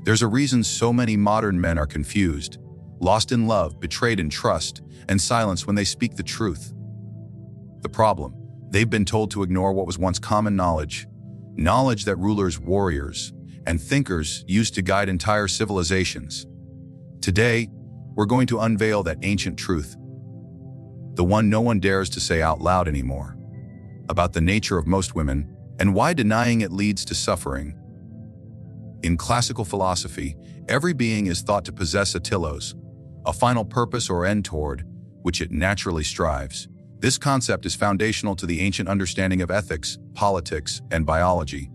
There's a reason so many modern men are confused, lost in love, betrayed in trust, and silenced when they speak the truth. The problem: they've been told to ignore what was once common knowledge that rulers, warriors, and thinkers used to guide entire civilizations. Today, we're going to unveil that ancient truth, the one no one dares to say out loud anymore, about the nature of most women and why denying it leads to suffering. In classical philosophy, every being is thought to possess a telos, a final purpose or end toward which it naturally strives. This concept is foundational to the ancient understanding of ethics, politics, and biology.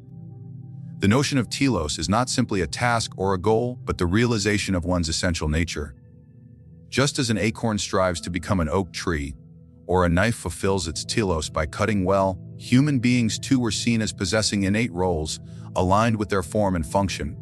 The notion of telos is not simply a task or a goal, but the realization of one's essential nature. Just as an acorn strives to become an oak tree, or a knife fulfills its telos by cutting well, human beings too were seen as possessing innate roles aligned with their form and function.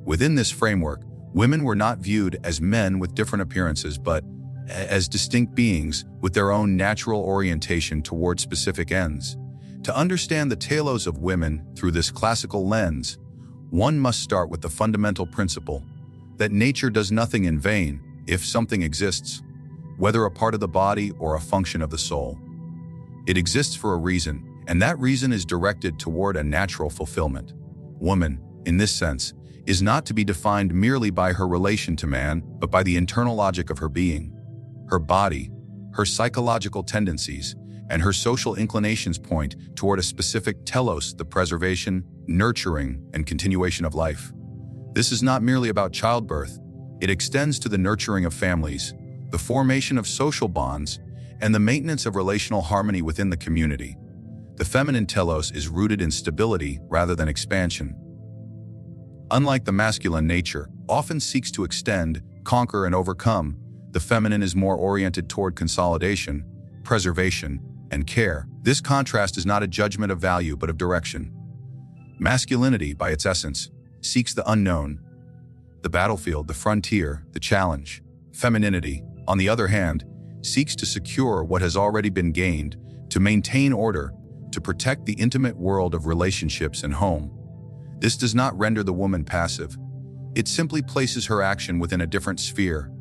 Within this framework, women were not viewed as men with different appearances, but as distinct beings with their own natural orientation toward specific ends. To understand the telos of women through this classical lens, one must start with the fundamental principle that nature does nothing in vain. If something exists, whether a part of the body or a function of the soul, it exists for a reason, and that reason is directed toward a natural fulfillment. Woman, in this sense, is not to be defined merely by her relation to man, but by the internal logic of her being. Her body, her psychological tendencies, and her social inclinations point toward a specific telos, the preservation, nurturing, and continuation of life. This is not merely about childbirth. It extends to the nurturing of families, the formation of social bonds, and the maintenance of relational harmony within the community. The feminine telos is rooted in stability rather than expansion. Unlike the masculine nature, often seeks to extend, conquer, and overcome, the feminine is more oriented toward consolidation, preservation, and care. This contrast is not a judgment of value but of direction. Masculinity, by its essence, seeks the unknown, the battlefield, the frontier, the challenge. Femininity, on the other hand, seeks to secure what has already been gained, to maintain order, to protect the intimate world of relationships and home. This does not render the woman passive. It simply places her action within a different sphere,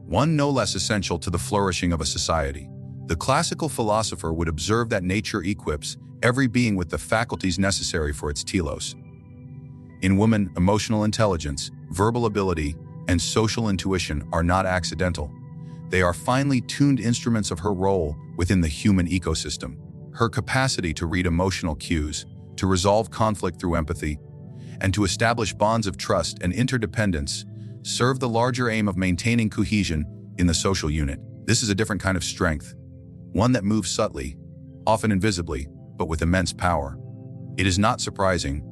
one no less essential to the flourishing of a society. The classical philosopher would observe that nature equips every being with the faculties necessary for its telos. In woman, emotional intelligence, verbal ability, and social intuition are not accidental. They are finely tuned instruments of her role within the human ecosystem. Her capacity to read emotional cues, to resolve conflict through empathy, and to establish bonds of trust and interdependence serve the larger aim of maintaining cohesion in the social unit. This is a different kind of strength, one that moves subtly, often invisibly, but with immense power. It is not surprising,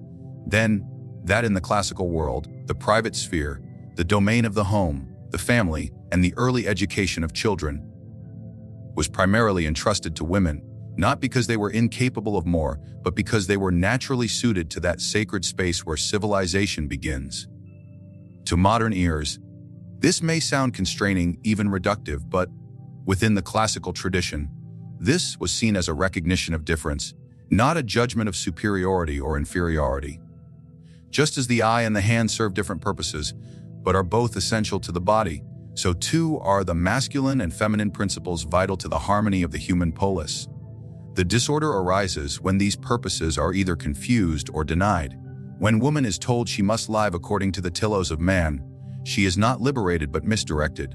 then, that in the classical world, the private sphere, the domain of the home, the family, and the early education of children was primarily entrusted to women, not because they were incapable of more, but because they were naturally suited to that sacred space where civilization begins. To modern ears, this may sound constraining, even reductive, but within the classical tradition, this was seen as a recognition of difference, not a judgment of superiority or inferiority. Just as the eye and the hand serve different purposes, but are both essential to the body, so too are the masculine and feminine principles vital to the harmony of the human polis. The disorder arises when these purposes are either confused or denied. When woman is told she must live according to the telos of man, she is not liberated but misdirected.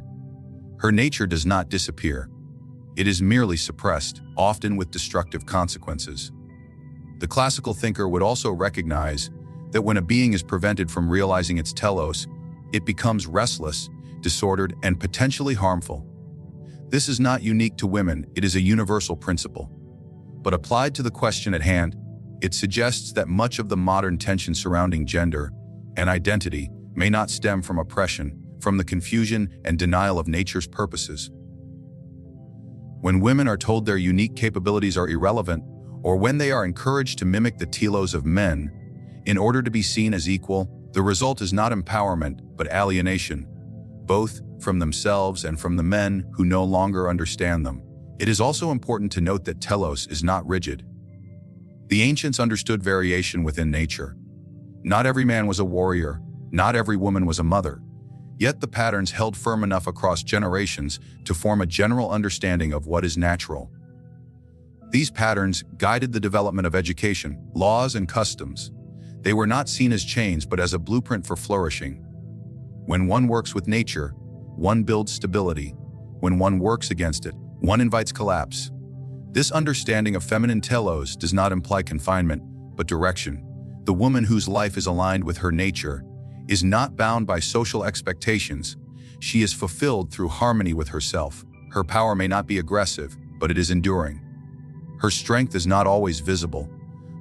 Her nature does not disappear. It is merely suppressed, often with destructive consequences. The classical thinker would also recognize that when a being is prevented from realizing its telos, it becomes restless, disordered, and potentially harmful. This is not unique to women, it is a universal principle. But applied to the question at hand, it suggests that much of the modern tension surrounding gender and identity may not stem from oppression, from the confusion and denial of nature's purposes. When women are told their unique capabilities are irrelevant, or when they are encouraged to mimic the telos of men in order to be seen as equal, the result is not empowerment, but alienation, both from themselves and from the men who no longer understand them. It is also important to note that telos is not rigid. The ancients understood variation within nature. Not every man was a warrior, not every woman was a mother. Yet the patterns held firm enough across generations to form a general understanding of what is natural. These patterns guided the development of education, laws, and customs. They were not seen as chains but as a blueprint for flourishing. When one works with nature, one builds stability. When one works against it, one invites collapse. This understanding of feminine telos does not imply confinement, but direction. The woman whose life is aligned with her nature is not bound by social expectations. She is fulfilled through harmony with herself. Her power may not be aggressive, but it is enduring. Her strength is not always visible,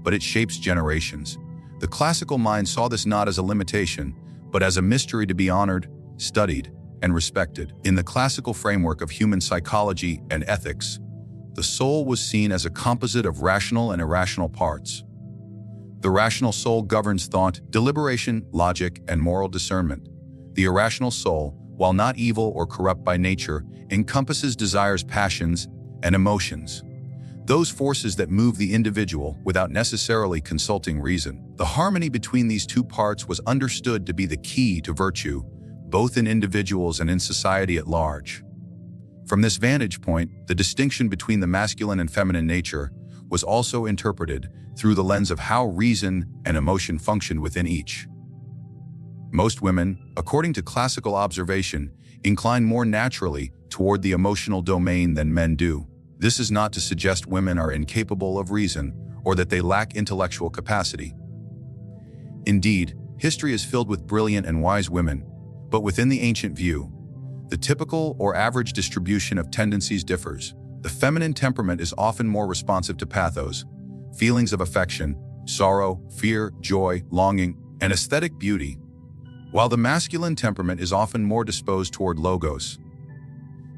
but it shapes generations. The classical mind saw this not as a limitation, but as a mystery to be honored, studied, and respected. In the classical framework of human psychology and ethics, the soul was seen as a composite of rational and irrational parts. The rational soul governs thought, deliberation, logic, and moral discernment. The irrational soul, while not evil or corrupt by nature, encompasses desires, passions, and emotions. Those forces that move the individual without necessarily consulting reason. The harmony between these two parts was understood to be the key to virtue, both in individuals and in society at large. From this vantage point, the distinction between the masculine and feminine nature was also interpreted through the lens of how reason and emotion functioned within each. Most women, according to classical observation, incline more naturally toward the emotional domain than men do. This is not to suggest women are incapable of reason or that they lack intellectual capacity. Indeed, history is filled with brilliant and wise women, but within the ancient view, the typical or average distribution of tendencies differs. The feminine temperament is often more responsive to pathos, feelings of affection, sorrow, fear, joy, longing, and aesthetic beauty, while the masculine temperament is often more disposed toward logos,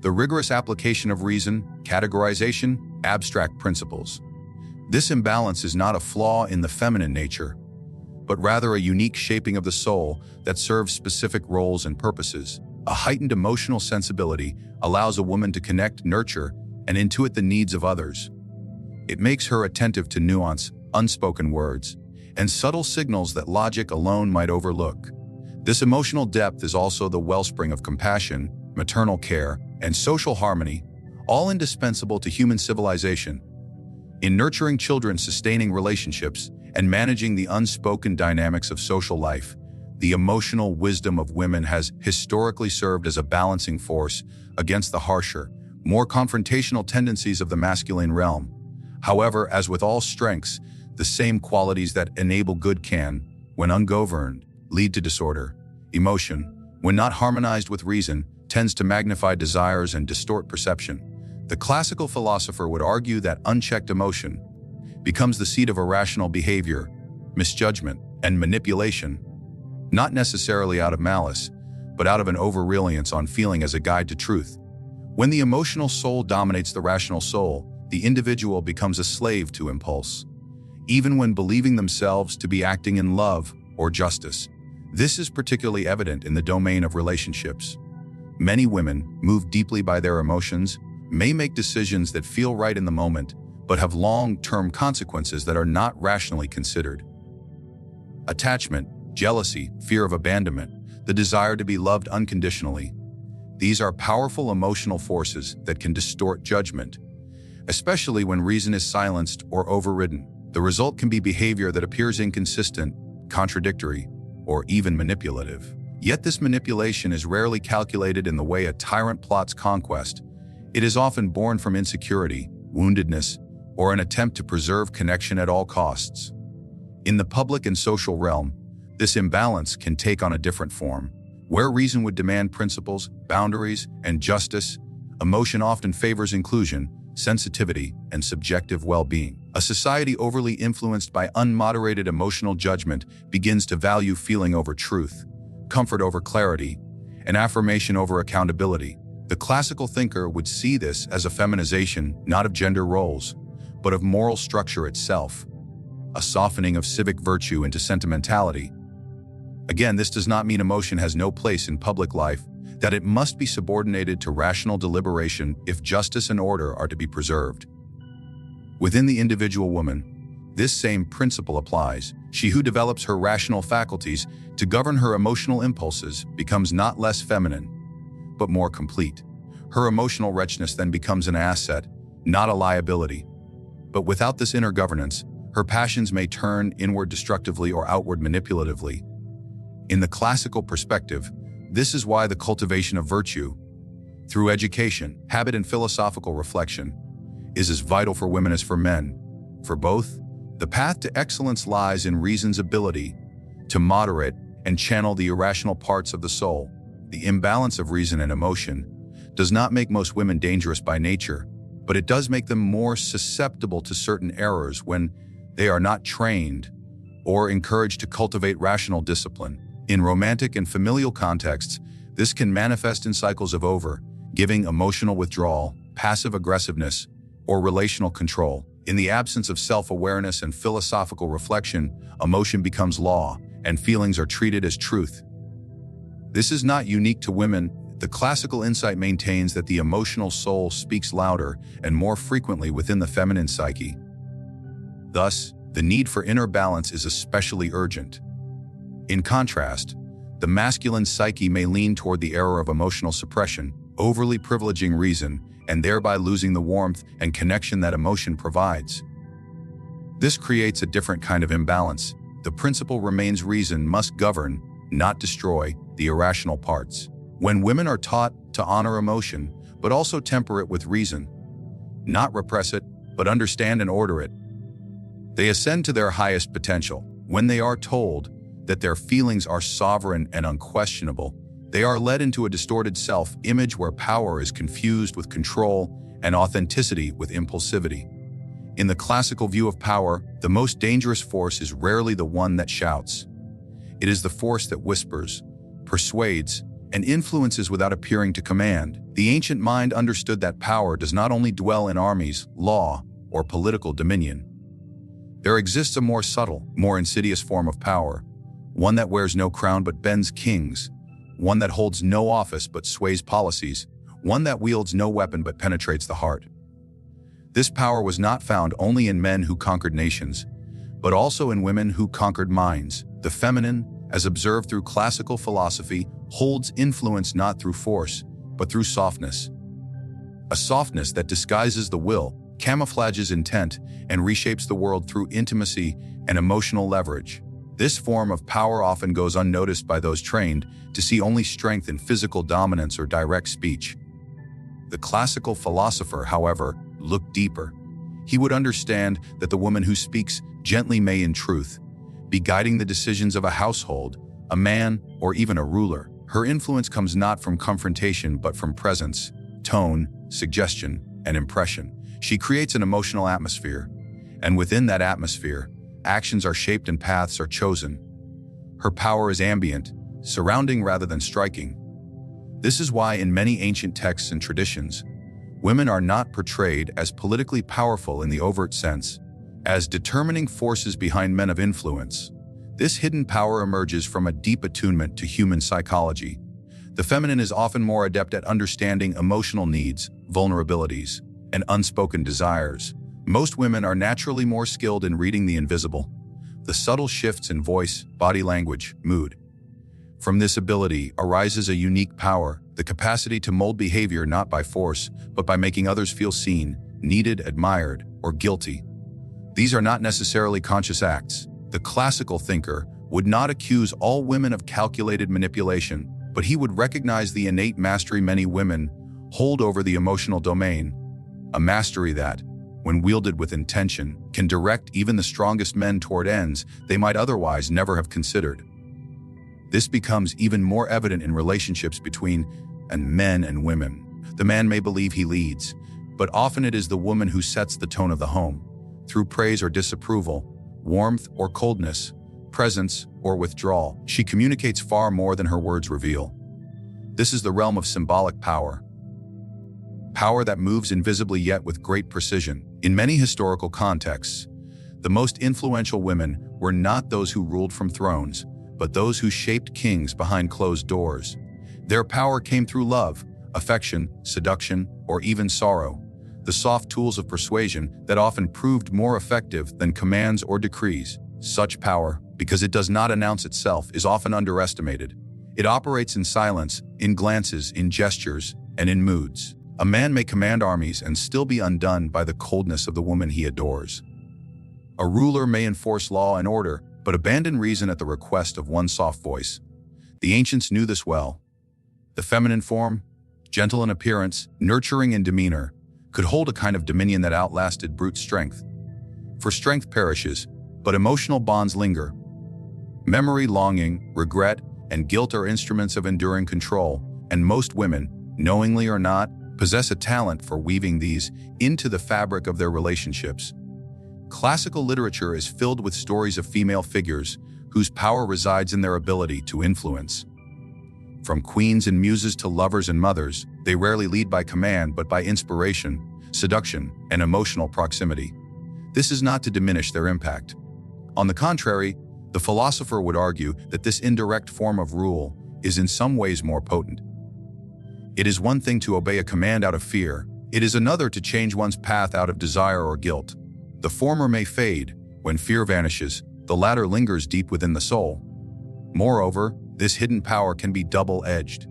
the rigorous application of reason, categorization, abstract principles. This imbalance is not a flaw in the feminine nature, but rather a unique shaping of the soul that serves specific roles and purposes. A heightened emotional sensibility allows a woman to connect, nurture, and intuit the needs of others. It makes her attentive to nuance, unspoken words, and subtle signals that logic alone might overlook. This emotional depth is also the wellspring of compassion, maternal care, and social harmony, all indispensable to human civilization. In nurturing children, sustaining relationships, and managing the unspoken dynamics of social life, the emotional wisdom of women has historically served as a balancing force against the harsher, more confrontational tendencies of the masculine realm. However, as with all strengths, the same qualities that enable good can, when ungoverned, lead to disorder. Emotion, when not harmonized with reason, tends to magnify desires and distort perception. The classical philosopher would argue that unchecked emotion becomes the seat of irrational behavior, misjudgment, and manipulation, not necessarily out of malice, but out of an over-reliance on feeling as a guide to truth. When the emotional soul dominates the rational soul, the individual becomes a slave to impulse, even when believing themselves to be acting in love or justice. This is particularly evident in the domain of relationships. Many women, moved deeply by their emotions, may make decisions that feel right in the moment, but have long-term consequences that are not rationally considered. Attachment, jealousy, fear of abandonment, the desire to be loved unconditionally. These are powerful emotional forces that can distort judgment, especially when reason is silenced or overridden. The result can be behavior that appears inconsistent, contradictory, or even manipulative. Yet this manipulation is rarely calculated in the way a tyrant plots conquest. It is often born from insecurity, woundedness, or an attempt to preserve connection at all costs. In the public and social realm, this imbalance can take on a different form. Where reason would demand principles, boundaries, and justice, emotion often favors inclusion, sensitivity, and subjective well-being. A society overly influenced by unmoderated emotional judgment begins to value feeling over truth, comfort over clarity, and affirmation over accountability. The classical thinker would see this as a feminization not of gender roles, but of moral structure itself, a softening of civic virtue into sentimentality. Again, this does not mean emotion has no place in public life, that it must be subordinated to rational deliberation if justice and order are to be preserved. Within the individual woman, This same principle applies. She who develops her rational faculties to govern her emotional impulses becomes not less feminine, but more complete. Her emotional richness then becomes an asset, not a liability. But without this inner governance, her passions may turn inward destructively or outward manipulatively. In the classical perspective, this is why the cultivation of virtue, through education, habit, and philosophical reflection, is as vital for women as for men. For both, the path to excellence lies in reason's ability to moderate and channel the irrational parts of the soul. The imbalance of reason and emotion does not make most women dangerous by nature, but it does make them more susceptible to certain errors when they are not trained or encouraged to cultivate rational discipline. In romantic and familial contexts, this can manifest in cycles of over-giving, emotional withdrawal, passive aggressiveness, or relational control. In the absence of self-awareness and philosophical reflection, emotion becomes law, and feelings are treated as truth. This is not unique to women. The classical insight maintains that the emotional soul speaks louder and more frequently within the feminine psyche. Thus, the need for inner balance is especially urgent. In contrast, the masculine psyche may lean toward the error of emotional suppression, overly privileging reason, and thereby losing the warmth and connection that emotion provides. This creates a different kind of imbalance. The principle remains: reason must govern, not destroy, the irrational parts. When women are taught to honor emotion, but also temper it with reason, not repress it, but understand and order it, they ascend to their highest potential. When they are told that their feelings are sovereign and unquestionable, they are led into a distorted self-image where power is confused with control and authenticity with impulsivity. In the classical view of power, the most dangerous force is rarely the one that shouts. It is the force that whispers, persuades, and influences without appearing to command. The ancient mind understood that power does not only dwell in armies, law, or political dominion. There exists a more subtle, more insidious form of power, one that wears no crown but bends kings, one that holds no office but sways policies, one that wields no weapon but penetrates the heart. This power was not found only in men who conquered nations, but also in women who conquered minds. The feminine, as observed through classical philosophy, holds influence not through force, but through softness. A softness that disguises the will, camouflages intent, and reshapes the world through intimacy and emotional leverage. This form of power often goes unnoticed by those trained to see only strength in physical dominance or direct speech. The classical philosopher, however, looked deeper. He would understand that the woman who speaks gently may, in truth, be guiding the decisions of a household, a man, or even a ruler. Her influence comes not from confrontation but from presence, tone, suggestion, and impression. She creates an emotional atmosphere, and within that atmosphere, actions are shaped and paths are chosen. Her power is ambient, surrounding rather than striking. This is why in many ancient texts and traditions, women are not portrayed as politically powerful in the overt sense, as determining forces behind men of influence. This hidden power emerges from a deep attunement to human psychology. The feminine is often more adept at understanding emotional needs, vulnerabilities, and unspoken desires. Most women are naturally more skilled in reading the invisible, the subtle shifts in voice, body language, mood. From this ability arises a unique power, the capacity to mold behavior not by force, but by making others feel seen, needed, admired, or guilty. These are not necessarily conscious acts. The classical thinker would not accuse all women of calculated manipulation, but he would recognize the innate mastery many women hold over the emotional domain, a mastery that, when wielded with intention, can direct even the strongest men toward ends they might otherwise never have considered. This becomes even more evident in relationships between men and women. The man may believe he leads, but often it is the woman who sets the tone of the home. Through praise or disapproval, warmth or coldness, presence or withdrawal, she communicates far more than her words reveal. This is the realm of symbolic power. Power that moves invisibly yet with great precision. In many historical contexts, the most influential women were not those who ruled from thrones, but those who shaped kings behind closed doors. Their power came through love, affection, seduction, or even sorrow. the soft tools of persuasion that often proved more effective than commands or decrees. Such power, because it does not announce itself, is often underestimated. It operates in silence, in glances, in gestures, and in moods. A man may command armies and still be undone by the coldness of the woman he adores. A ruler may enforce law and order, but abandon reason at the request of one soft voice. The ancients knew this well. The feminine form, gentle in appearance, nurturing in demeanor, could hold a kind of dominion that outlasted brute strength. For strength perishes, but emotional bonds linger. Memory, longing, regret, and guilt are instruments of enduring control, and most women, knowingly or not, possess a talent for weaving these into the fabric of their relationships. Classical literature is filled with stories of female figures whose power resides in their ability to influence. From queens and muses to lovers and mothers, they rarely lead by command but by inspiration, seduction, and emotional proximity. This is not to diminish their impact. On the contrary, the philosopher would argue that this indirect form of rule is in some ways more potent. It is one thing to obey a command out of fear. It is another to change one's path out of desire or guilt. The former may fade when fear vanishes. The latter lingers deep within the soul. Moreover, this hidden power can be double-edged.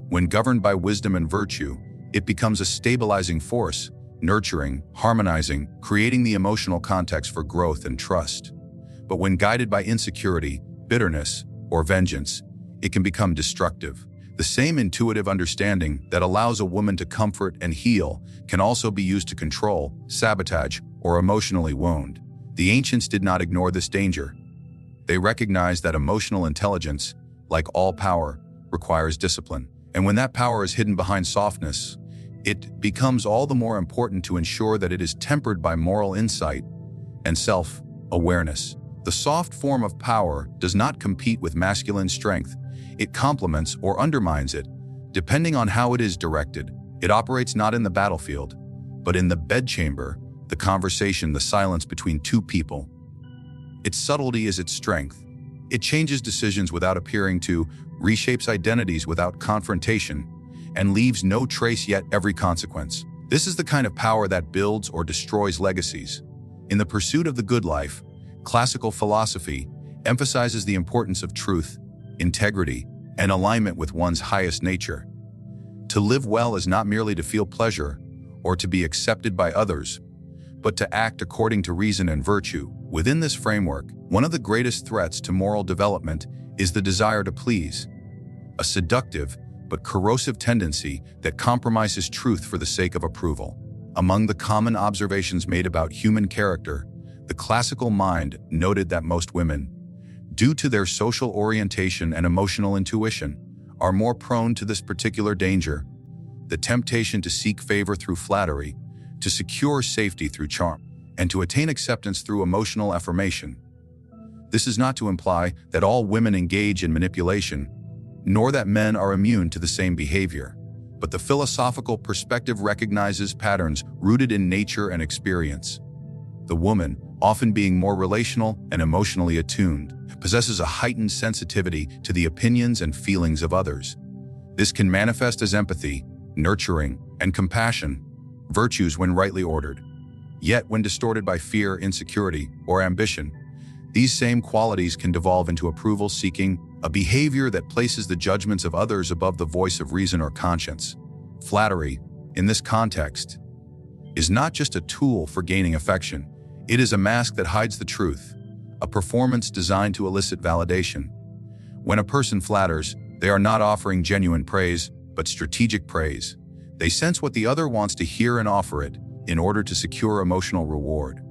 When governed by wisdom and virtue, it becomes a stabilizing force, nurturing, harmonizing, creating the emotional context for growth and trust. But when guided by insecurity, bitterness, or vengeance, it can become destructive. The same intuitive understanding that allows a woman to comfort and heal can also be used to control, sabotage, or emotionally wound. The ancients did not ignore this danger. They recognized that emotional intelligence, like all power, requires discipline. And when that power is hidden behind softness, it becomes all the more important to ensure that it is tempered by moral insight and self-awareness. The soft form of power does not compete with masculine strength. It complements or undermines it, depending on how it is directed. It operates not in the battlefield, but in the bedchamber, the conversation, the silence between two people. Its subtlety is its strength. It changes decisions without appearing to, reshapes identities without confrontation, and leaves no trace yet every consequence. This is the kind of power that builds or destroys legacies. In the pursuit of the good life, classical philosophy emphasizes the importance of truth, integrity, and alignment with one's highest nature. To live well is not merely to feel pleasure or to be accepted by others, but to act according to reason and virtue. Within this framework, one of the greatest threats to moral development is the desire to please, a seductive but corrosive tendency that compromises truth for the sake of approval. Among the common observations made about human character, the classical mind noted that most women, due to their social orientation and emotional intuition, are more prone to this particular danger, the temptation to seek favor through flattery, to secure safety through charm, and to attain acceptance through emotional affirmation. This is not to imply that all women engage in manipulation, nor that men are immune to the same behavior, but the philosophical perspective recognizes patterns rooted in nature and experience. The woman, often being more relational and emotionally attuned, possesses a heightened sensitivity to the opinions and feelings of others. This can manifest as empathy, nurturing, and compassion, virtues when rightly ordered. Yet, when distorted by fear, insecurity, or ambition, these same qualities can devolve into approval-seeking, a behavior that places the judgments of others above the voice of reason or conscience. Flattery, in this context, is not just a tool for gaining affection. It is a mask that hides the truth, a performance designed to elicit validation. When a person flatters, they are not offering genuine praise, but strategic praise. They sense what the other wants to hear and offer it in order to secure emotional reward.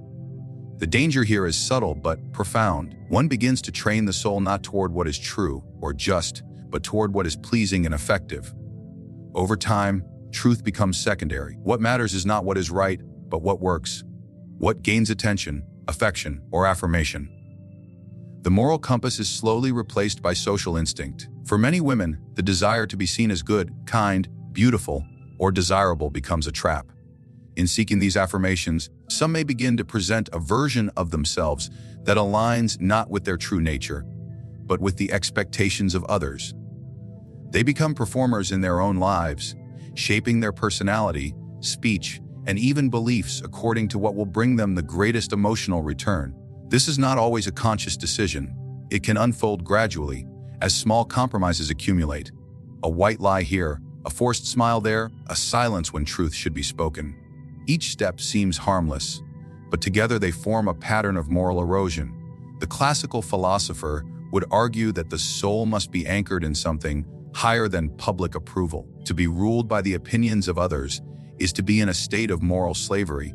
The danger here is subtle but profound. One begins to train the soul not toward what is true or just, but toward what is pleasing and effective. Over time, truth becomes secondary. What matters is not what is right, but what works, what gains attention, affection, or affirmation. The moral compass is slowly replaced by social instinct. For many women, the desire to be seen as good, kind, beautiful, or desirable becomes a trap. In seeking these affirmations, some may begin to present a version of themselves that aligns not with their true nature, but with the expectations of others. They become performers in their own lives, shaping their personality, speech, and even beliefs according to what will bring them the greatest emotional return. This is not always a conscious decision. It can unfold gradually, as small compromises accumulate. A white lie here, a forced smile there, a silence when truth should be spoken. Each step seems harmless, but together they form a pattern of moral erosion. The classical philosopher would argue that the soul must be anchored in something higher than public approval. To be ruled by the opinions of others is to be in a state of moral slavery.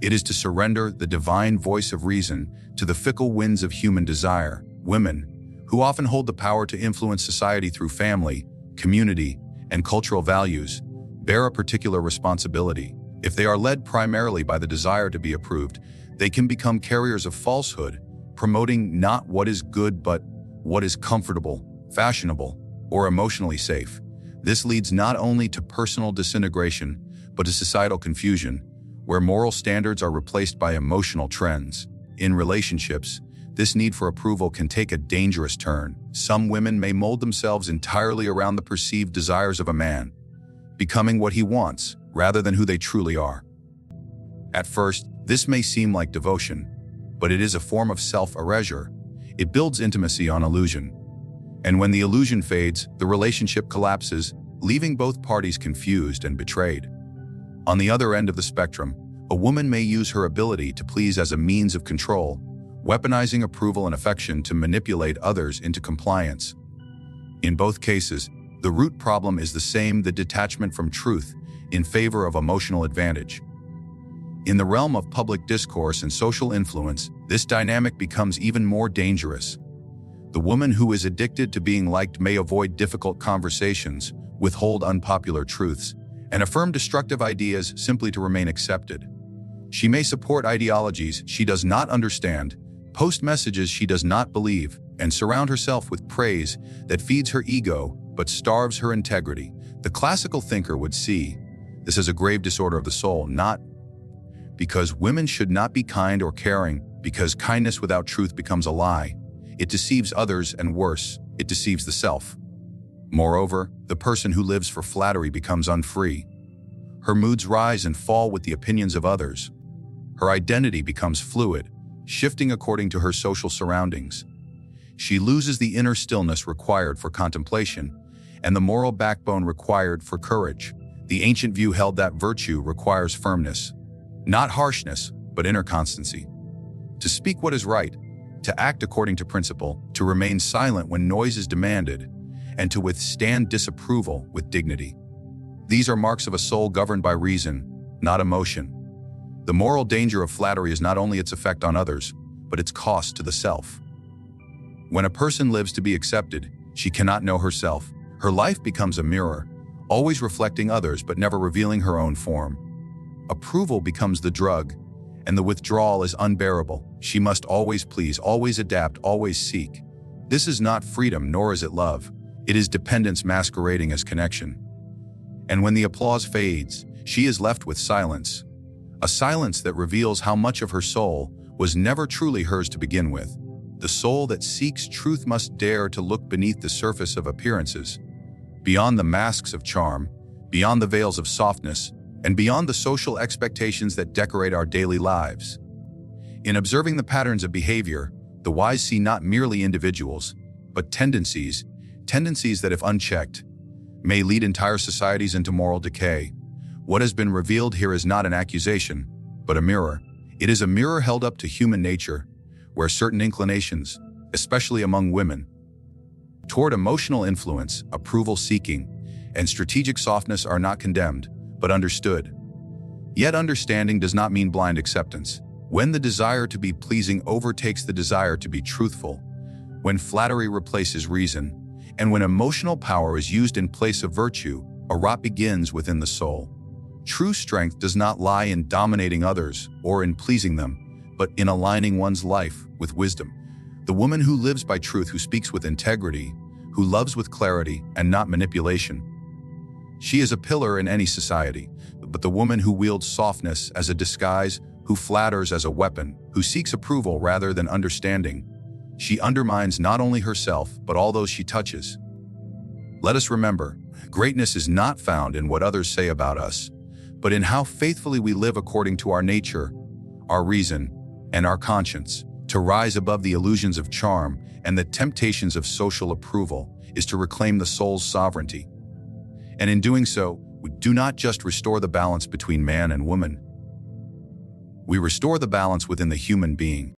It is to surrender the divine voice of reason to the fickle winds of human desire. Women, who often hold the power to influence society through family, community, and cultural values, bear a particular responsibility. If they are led primarily by the desire to be approved, they can become carriers of falsehood, promoting not what is good but what is comfortable, fashionable, or emotionally safe. This leads not only to personal disintegration, but to societal confusion, where moral standards are replaced by emotional trends. In relationships, this need for approval can take a dangerous turn. Some women may mold themselves entirely around the perceived desires of a man, becoming what he wants rather than who they truly are. At first, this may seem like devotion, but it is a form of self-erasure. It builds intimacy on illusion. And when the illusion fades, the relationship collapses, leaving both parties confused and betrayed. On the other end of the spectrum, a woman may use her ability to please as a means of control, weaponizing approval and affection to manipulate others into compliance. In both cases, the root problem is the same: the detachment from truth in favor of emotional advantage. In the realm of public discourse and social influence, this dynamic becomes even more dangerous. The woman who is addicted to being liked may avoid difficult conversations, withhold unpopular truths, and affirm destructive ideas simply to remain accepted. She may support ideologies she does not understand, post messages she does not believe, and surround herself with praise that feeds her ego but starves her integrity. The classical thinker would see this as a grave disorder of the soul, not because women should not be kind or caring, because kindness without truth becomes a lie. It deceives others, and worse, it deceives the self. Moreover, the person who lives for flattery becomes unfree. Her moods rise and fall with the opinions of others. Her identity becomes fluid, shifting according to her social surroundings. She loses the inner stillness required for contemplation and the moral backbone required for courage. The ancient view held that virtue requires firmness, not harshness, but inner constancy. To speak what is right, to act according to principle, to remain silent when noise is demanded, and to withstand disapproval with dignity. These are marks of a soul governed by reason, not emotion. The moral danger of flattery is not only its effect on others, but its cost to the self. When a person lives to be accepted, she cannot know herself. Her life becomes a mirror, always reflecting others but never revealing her own form. Approval becomes the drug, and the withdrawal is unbearable. She must always please, always adapt, always seek. This is not freedom, nor is it love. It is dependence masquerading as connection. And when the applause fades, she is left with silence. A silence that reveals how much of her soul was never truly hers to begin with. The soul that seeks truth must dare to look beneath the surface of appearances, beyond the masks of charm, beyond the veils of softness, and beyond the social expectations that decorate our daily lives. In observing the patterns of behavior, the wise see not merely individuals, but tendencies that, if unchecked, may lead entire societies into moral decay. What has been revealed here is not an accusation, but a mirror. It is a mirror held up to human nature, where certain inclinations, especially among women, toward emotional influence, approval-seeking, and strategic softness are not condemned, but understood. Yet understanding does not mean blind acceptance. When the desire to be pleasing overtakes the desire to be truthful, when flattery replaces reason, and when emotional power is used in place of virtue, a rot begins within the soul. True strength does not lie in dominating others or in pleasing them, but in aligning one's life with wisdom. The woman who lives by truth, who speaks with integrity, who loves with clarity and not manipulation, she is a pillar in any society. But the woman who wields softness as a disguise, who flatters as a weapon, who seeks approval rather than understanding, she undermines not only herself, but all those she touches. Let us remember, greatness is not found in what others say about us, but in how faithfully we live according to our nature, our reason, and our conscience. To rise above the illusions of charm and the temptations of social approval is to reclaim the soul's sovereignty. And in doing so, we do not just restore the balance between man and woman. We restore the balance within the human being.